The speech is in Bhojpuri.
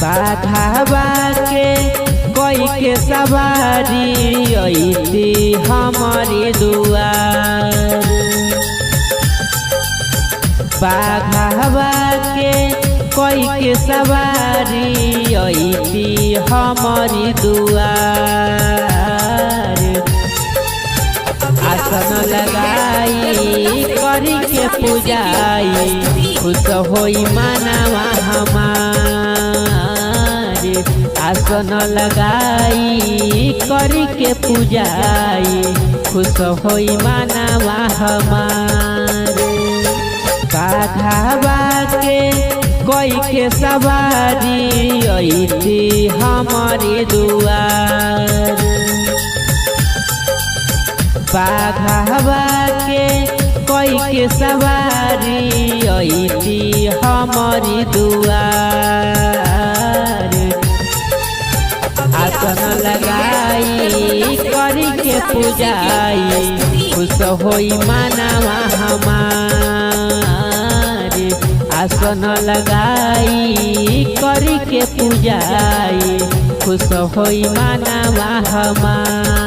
बाघावा के कोई के सवारी अइती हमारी दुआर। बाघावा के कोई के सवारी अइती हमारी दुआर। आसन लगाई करी के पूजाई खुश होई मानवा हमार। आसन लगाई करी के पूजाई खुश होई मानवा हमार। बाघावा के कोई के सवारी अइती हमारी दुआर। बाघावा के कोई के सवारी अइती हमारी दुआर। आसन लगाई करी के पूजाई खुश होई मानवा हमार। आसन लगाई करी के पूजाई खुश होई मानवा हमार।